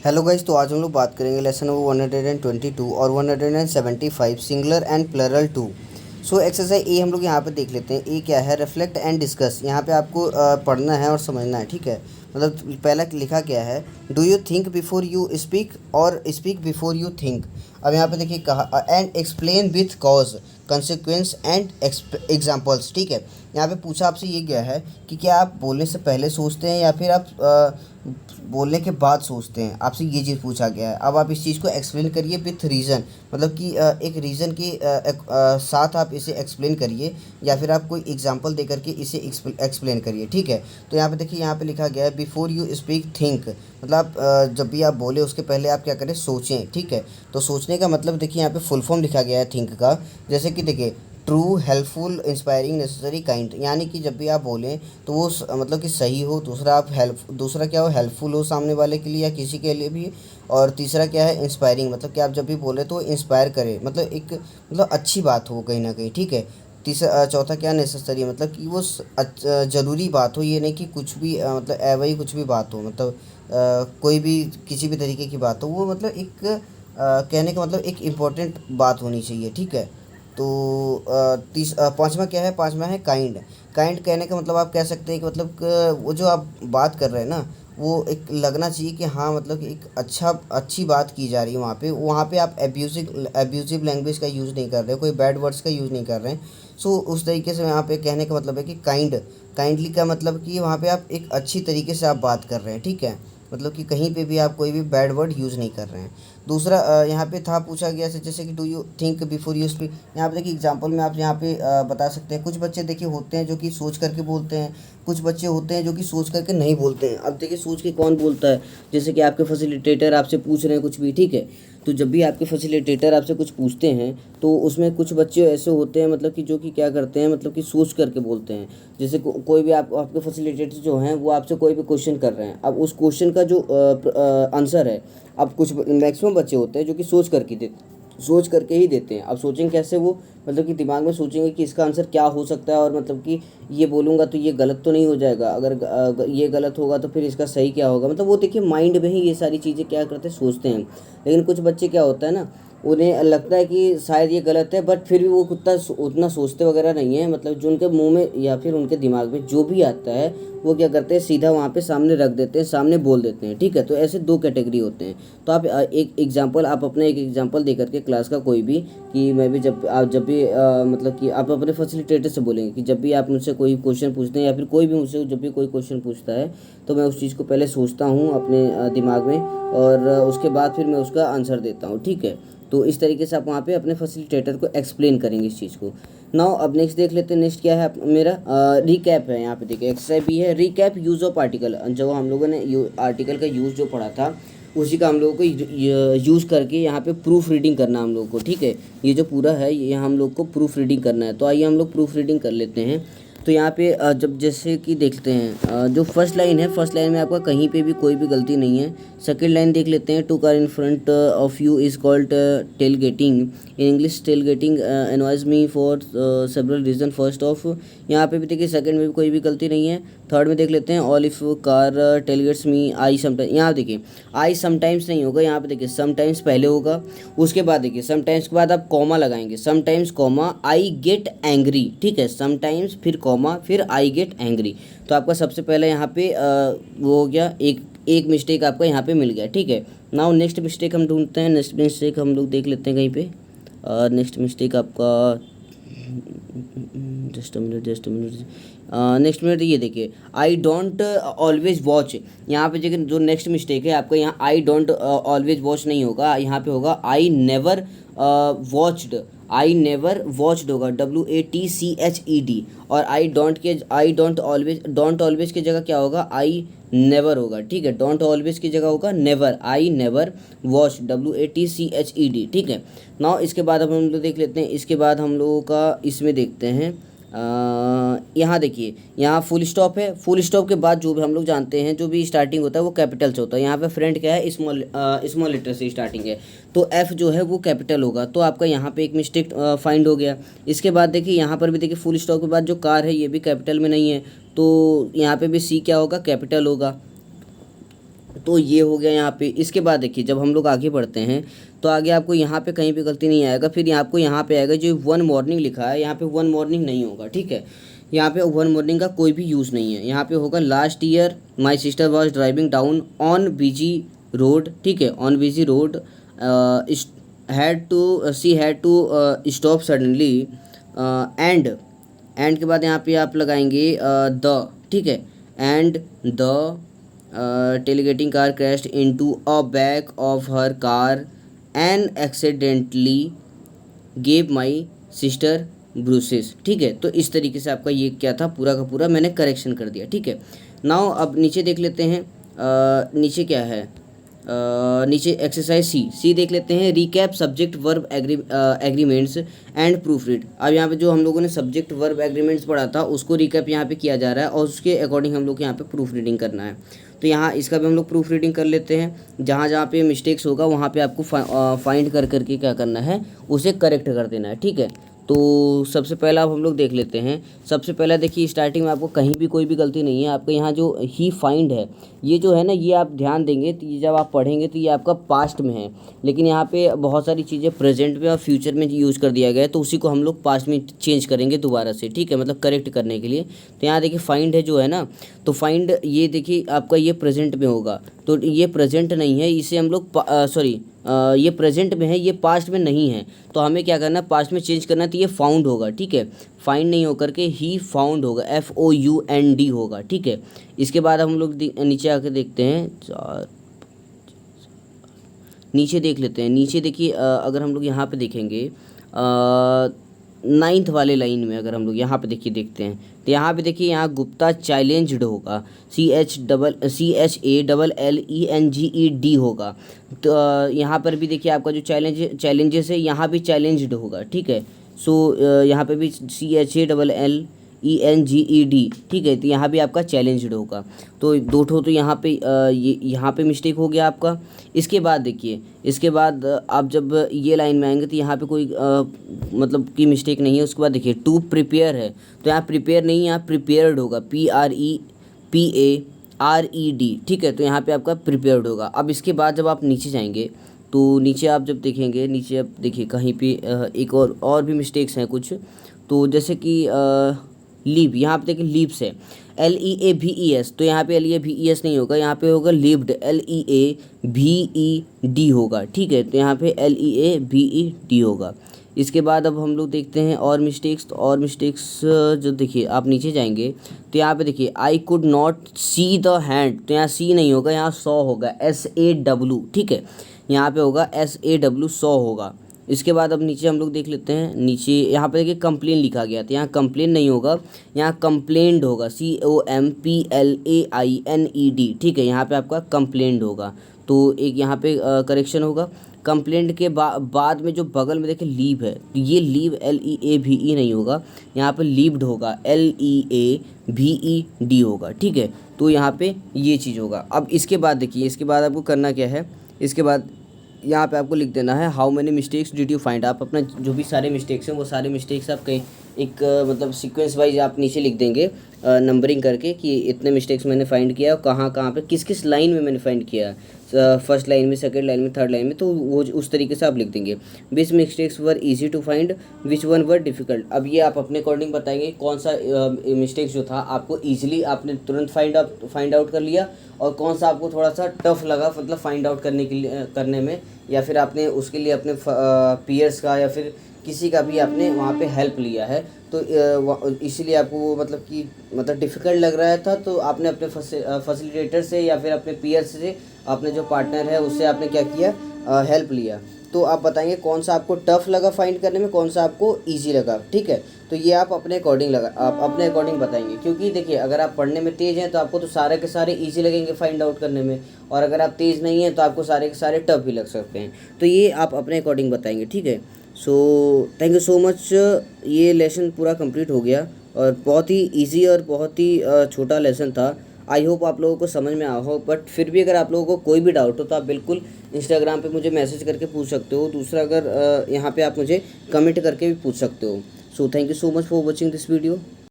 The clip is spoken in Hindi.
हेलो गाइस, तो आज हम लोग बात करेंगे लेसन नंबर 122 और 175 singular and plural two. So exercise A हम लोग यहाँ पे देख लेते हैं। ए क्या है? Reflect and discuss. यहाँ पे आपको पढ़ना है और समझना है, ठीक है। मतलब पहला लिखा क्या है, do you think before you speak और स्पीक बिफोर यू थिंक। अब यहाँ पे देखिए कहा and explain with cause consequence and examples, ठीक है। यहाँ पे पूछा आपसे ये गया है कि क्या आप बोलने से पहले सोचते हैं या फिर आप बोलने के बाद सोचते हैं। आपसे ये चीज़ पूछा गया है। अब आप इस चीज़ को एक्सप्लेन करिए विथ रीज़न, मतलब कि एक रीज़न के साथ आप इसे एक्सप्लेन करिए या फिर आप कोई एग्जांपल दे करके इसे एक्सप्लेन करिए, ठीक है। तो यहाँ पे देखिए, यहाँ पे लिखा गया है बिफोर यू स्पीक थिंक। मतलब आप जब भी आप बोले उसके पहले आप क्या करें, सोचें, ठीक है। तो सोचने का मतलब देखिए यहाँ पे फुल फॉर्म लिखा गया है थिंक का। जैसे कि देखिए true, helpful, inspiring, necessary, kind. यानी कि जब भी आप बोलें तो वो मतलब कि सही हो। दूसरा आप दूसरा क्या हो, हेल्पफुल हो सामने वाले के लिए या किसी के लिए भी। और तीसरा क्या है, इंस्पायरिंग, मतलब कि आप जब भी बोले तो इंस्पायर करे, मतलब एक मतलब अच्छी बात हो कहीं ना कहीं, ठीक है। तीसरा चौथा क्या, नेसेसरी, मतलब कि वो ज़रूरी बात हो। ये नहीं कि कुछ भी मतलब वही कुछ भी बात हो, मतलब कोई भी किसी भी तरीके की बात हो, वो मतलब एक कहने का मतलब एक इम्पोर्टेंट बात होनी चाहिए, ठीक है। तो पाँचवा क्या है, पाँचवा है काइंड। काइंड कहने का मतलब आप कह सकते हैं कि मतलब वो जो आप बात कर रहे हैं ना, वो एक लगना चाहिए कि हाँ, मतलब कि एक अच्छी बात की जा रही है वहाँ पे। वहाँ पे आप एब्यूज़िव लैंग्वेज का यूज़ नहीं कर रहे, कोई बैड वर्ड्स का यूज़ नहीं कर रहे हैं। सो उस तरीके से यहाँ पे कहने का मतलब है कि काइंडली का मतलब कि वहाँ पे आप एक अच्छी तरीके से आप बात कर रहे हैं, ठीक है। मतलब कि कहीं पे भी आप कोई भी बैड वर्ड यूज़ नहीं कर रहे हैं। दूसरा यहाँ पे था पूछा गया से, जैसे कि do you think before you speak. यहाँ पे देखिए एग्जांपल में आप यहाँ पे बता सकते हैं। कुछ बच्चे देखिए होते हैं जो कि सोच करके बोलते हैं, कुछ बच्चे होते हैं जो कि सोच करके नहीं बोलते हैं। अब देखिए सोच के कौन बोलता है, जैसे कि आपके फैसिलिटेटर आपसे पूछ रहे हैं कुछ भी, ठीक है। तो जब भी आपके फैसिलिटेटर आपसे कुछ पूछते हैं तो उसमें कुछ बच्चे ऐसे होते हैं, मतलब कि जो कि क्या करते हैं, मतलब कि सोच करके बोलते हैं। जैसे कोई भी आपके फैसिलिटेटर जो हैं वो आपसे कोई भी क्वेश्चन कर रहे हैं, अब उस क्वेश्चन का जो आंसर है, अब कुछ मैक्सिमम बच्चे होते हैं जो कि सोच करके ही देते हैं। अब सोचेंगे कैसे वो, मतलब कि दिमाग में सोचेंगे कि इसका आंसर क्या हो सकता है, और मतलब कि ये बोलूँगा तो ये गलत तो नहीं हो जाएगा, अगर ये गलत होगा तो फिर इसका सही क्या होगा। मतलब वो देखिए माइंड में ही ये सारी चीज़ें क्या करते हैं, सोचते हैं। लेकिन कुछ बच्चे क्या होता है ना, उन्हें लगता है कि शायद ये गलत है, बट फिर भी वो उतना सोचते वगैरह नहीं है। मतलब जो उनके मुंह में या फिर उनके दिमाग में जो भी आता है वो क्या करते हैं, सीधा वहाँ पे सामने रख देते हैं, सामने बोल देते हैं, ठीक है। तो ऐसे दो कैटेगरी होते हैं। तो आप एक एग्जांपल दे करके क्लास का कोई भी, कि मैं भी जब भी मतलब कि आप अपने फैसिलिटेटर से बोलेंगे कि जब भी आप मुझसे कोई क्वेश्चन पूछते हैं या फिर कोई भी मुझसे जब भी कोई क्वेश्चन पूछता है, तो मैं उस चीज़ को पहले सोचता हूँ अपने दिमाग में, और उसके बाद फिर मैं उसका आंसर देता हूँ, ठीक है। तो इस तरीके से आप वहाँ पे अपने फैसिलिटेटर को एक्सप्लेन करेंगे इस चीज़ को। नाउ अब नेक्स्ट देख लेते हैं। नेक्स्ट क्या है मेरा, रिकैप है। यहाँ पे देखिए एक्सरसाइज भी है, रिकैप यूज़ ऑफ आर्टिकल। जो हम लोगों ने आर्टिकल का यूज़ जो पढ़ा था, उसी का हम लोगों को यूज़ करके यहाँ पे प्रूफ रीडिंग करना हम लोग को, ठीक है। ये जो पूरा है ये हम लोग को प्रूफ रीडिंग करना है। तो आइए हम लोग प्रूफ रीडिंग कर लेते हैं। तो यहाँ पे जब जैसे कि देखते हैं, जो फर्स्ट लाइन है, फर्स्ट लाइन में आपका कहीं पे भी कोई भी गलती नहीं है। सेकेंड लाइन देख लेते हैं, two car in front of you is called tailgating. In English tailgating annoys me for several reason. First of, यहाँ पे भी देखिए सेकंड में भी कोई भी गलती नहीं है। थर्ड में देख लेते हैं, all if car tailgates me I sometime. यहाँ देखिए आई समटाइम्स नहीं होगा, यहाँ पे देखिए समटाइम्स पहले होगा। उसके बाद देखिए समटाइम्स के बाद आप कॉमा लगाएंगे, sometimes comma I get angry, ठीक है। समटाइम्स फिर कॉमा फिर आई गेट एंग्री। तो आपका सबसे पहले यहाँ पे वो हो गया, एक मिस्टेक आपका यहाँ पे मिल गया, ठीक है। नाउ नेक्स्ट मिस्टेक हम ढूंढते हैं। नेक्स्ट मिस्टेक हम लोग देख लेते हैं कहीं पे। नेक्स्ट मिस्टेक आपका, just a minute next minute, ये देखिए आई डोंट ऑलवेज वॉच। यहाँ पे देखिए जो नेक्स्ट मिस्टेक है आपका, यहाँ आई डोंट ऑलवेज वॉच नहीं होगा, यहाँ पे होगा I never watched. I never watched होगा, WATCHED। और आई डोंट ऑलवेज की जगह क्या होगा, आई नेवर होगा, ठीक है। डोंट ऑलवेज की जगह होगा never, I never watch, WATCHED, ठीक है। नाउ इसके बाद अब हम लोग देख लेते हैं। इसके बाद हम लोगों का इसमें देखते हैं, यहाँ देखिए यहाँ फुल स्टॉप है। फुल स्टॉप के बाद जो भी हम लोग जानते हैं, जो भी स्टार्टिंग होता है वो कैपिटल से होता है। यहाँ पे फ्रंट क्या है, स्मॉल लेटर से स्टार्टिंग है, तो F जो है वो कैपिटल होगा। तो आपका यहाँ पे एक मिस्टेक फाइंड हो गया। इसके बाद देखिए यहाँ पर भी देखिए फुल स्टॉप के बाद जो कार है ये भी कैपिटल में नहीं है, तो यहाँ पे भी C क्या होगा, कैपिटल होगा। तो ये हो गया यहाँ पे। इसके बाद देखिए जब हम लोग आगे बढ़ते हैं तो आगे आपको यहाँ पे कहीं पे गलती नहीं आएगा, फिर आपको यहाँ पे आएगा जो वन मॉर्निंग लिखा है, यहाँ पे वन मॉर्निंग नहीं होगा, ठीक है। यहाँ पे वन मॉर्निंग का कोई भी यूज़ नहीं है। यहाँ पे होगा last year my sister was driving down on busy road, ठीक है, on busy road, had to stop suddenly, and के बाद यहाँ पे आप लगाएंगे द, ठीक है, and the tailgating car crashed into a back of her car and accidentally gave my sister bruises, ठीक है। तो इस तरीके से आपका ये क्या था, पूरा का पूरा मैंने करेक्शन कर दिया, ठीक है। नाउ अब नीचे देख लेते हैं, नीचे क्या है, नीचे एक्सरसाइज सी देख लेते हैं। Recap subject verb agreements and proof read. अब यहाँ पे जो हम लोगों ने सब्जेक्ट वर्ब एग्रीमेंट्स पढ़ा था उसको रिकैप यहाँ पे किया जा रहा है और उसके अकॉर्डिंग हम लोग यहाँ पे प्रूफ रीडिंग करना है। तो यहाँ इसका भी हम लोग प्रूफ रीडिंग कर लेते हैं। जहाँ जहाँ पे मिस्टेक्स होगा वहाँ पे आपको फाइंड कर करके क्या करना है, उसे करेक्ट कर देना है, ठीक है। तो सबसे पहला अब हम लोग देख लेते हैं। सबसे पहला देखिए स्टार्टिंग में आपको कहीं भी कोई भी गलती नहीं है। आपका यहाँ जो ही फाइंड है ये जो है ना, ये आप ध्यान देंगे तो ये जब आप पढ़ेंगे तो ये आपका पास्ट में है, लेकिन यहाँ पे बहुत सारी चीज़ें प्रेजेंट में और फ्यूचर में यूज़ कर दिया गया है, तो उसी को हम लोग पास्ट में चेंज करेंगे दोबारा से, ठीक है, मतलब करेक्ट करने के लिए। तो यहाँ देखिए फाइंड है जो है ना, तो फाइंड ये देखिए आपका ये प्रेजेंट में होगा, तो ये प्रेजेंट नहीं है, इसे हम लोग ये प्रेजेंट में है, ये पास्ट में नहीं है, तो हमें क्या करना है, पास्ट में चेंज करना है, तो ये फाउंड होगा, ठीक है। फाइंड नहीं होकर के ही फाउंड होगा, FOUND होगा, ठीक है। इसके बाद हम लोग नीचे आके देखते हैं, नीचे देख लेते हैं। नीचे देखिए अगर हम लोग यहाँ पे देखेंगे 9th वाले लाइन में, अगर हम लोग यहाँ पे देखिए देखते हैं तो यहाँ पे देखिए यहाँ गुप्ता चैलेंज्ड होगा, CHALLENGED होगा। तो यहाँ पर भी देखिए आपका जो चैलेंजेस है यहाँ भी चैलेंज्ड होगा, ठीक है। सो यहाँ पे भी CHALLENGED, ठीक है, तो यहाँ भी आपका चैलेंज्ड होगा। तो दो ठो तो यहाँ पे यहाँ पे मिस्टेक हो गया आपका। इसके बाद देखिए, इसके बाद आप जब ये लाइन में आएंगे तो यहाँ पे कोई मतलब की मिस्टेक नहीं है। उसके बाद देखिए टू प्रिपेयर है, तो यहाँ प्रिपेयर नहीं, यहाँ प्रिपेयर्ड होगा, PREPARED, ठीक है, तो यहाँ पे आपका प्रिपेयर्ड होगा। अब इसके बाद जब आप नीचे जाएंगे तो नीचे आप जब देखेंगे, नीचे आप देखिए कहीं पे एक और भी मिस्टेक्स हैं कुछ, तो जैसे कि लीव, यहाँ पे देखिए लीव्स है, LEAVES, तो यहाँ पे LEAVES नहीं होगा, यहाँ पे होगा लीव्ड, LEAVED होगा, ठीक है, तो यहाँ पे LEAVED होगा। इसके बाद अब हम लोग देखते हैं और मिस्टेक्स, तो और मिस्टेक्स जो देखिए आप नीचे जाएंगे तो यहाँ पे देखिए I could not see the hand, तो यहाँ सी नहीं होगा, यहाँ सॉ होगा, SAW, ठीक है, यहाँ पे होगा SAW, सॉ होगा। इसके बाद अब नीचे हम लोग देख लेते हैं। नीचे यहाँ पे देखिए कंप्लेन लिखा गया, तो यहाँ कंप्लेन नहीं होगा, यहाँ कंप्लेंड होगा, COMPLAINED, ठीक है, यहाँ पे आपका कंप्लेंड होगा। तो एक यहाँ पे करेक्शन होगा। कंप्लेंट के बाद में जो बगल में देखिए लीव है, तो ये लीव LEAVE नहीं होगा, यहाँ पे लीव्ड होगा, LEAVED होगा, ठीक है। तो यहाँ पे ये चीज़ होगा। अब इसके बाद देखिए, इसके बाद आपको करना क्या है, इसके बाद यहाँ पे आपको लिख देना है how many mistakes did you find. आप अपना जो भी सारे मिस्टेक्स हैं वो सारे मिस्टेक्स आप कहीं एक मतलब सीक्वेंस वाइज आप नीचे लिख देंगे नंबरिंग करके कि इतने मिस्टेक्स मैंने फाइंड किया और कहाँ कहाँ पे किस किस लाइन में मैंने फाइंड किया, फर्स्ट लाइन में, सेकंड लाइन में, थर्ड लाइन में, तो वो उस तरीके से आप लिख देंगे। Which mistakes were easy to find, which one were difficult. अब ये आप अपने अकॉर्डिंग बताएंगे कौन सा मिस्टेक्स जो था आपको ईजिली आपने तुरंत फाइंड आउट कर लिया और कौन सा आपको थोड़ा सा टफ लगा, मतलब फाइंड आउट करने के लिए करने में, या फिर आपने उसके लिए अपने पीयर्स का या फिर किसी का भी आपने वहाँ पे हेल्प लिया है, तो इसीलिए आपको वो मतलब डिफ़िकल्ट लग रहा था, तो आपने अपने फैसिलिटेटर से या फिर अपने पीयर्स से, अपने जो पार्टनर है उससे आपने क्या किया, हेल्प लिया। तो आप बताएंगे कौन सा आपको टफ़ लगा फाइंड करने में, कौन सा आपको ईजी लगा, ठीक है। तो ये आप अपने अकॉर्डिंग बताएंगे, क्योंकि देखिए अगर आप पढ़ने में तेज़ हैं तो आपको तो सारे के सारे ईजी लगेंगे फाइंड आउट करने में, और अगर आप तेज़ नहीं हैं तो आपको सारे के सारे टफ भी लग सकते हैं। तो ये आप अपने अकॉर्डिंग बताएंगे, ठीक है। So thank you so much. ये लेसन पूरा कंप्लीट हो गया और बहुत ही ईजी और बहुत ही छोटा लेसन था। आई होप आप लोगों को समझ में आया हो, बट फिर भी अगर आप लोगों को कोई भी डाउट हो तो आप बिल्कुल इंस्टाग्राम पे मुझे मैसेज करके पूछ सकते हो। दूसरा अगर यहाँ पे आप मुझे कमेंट करके भी पूछ सकते हो। So thank you so much for watching this video.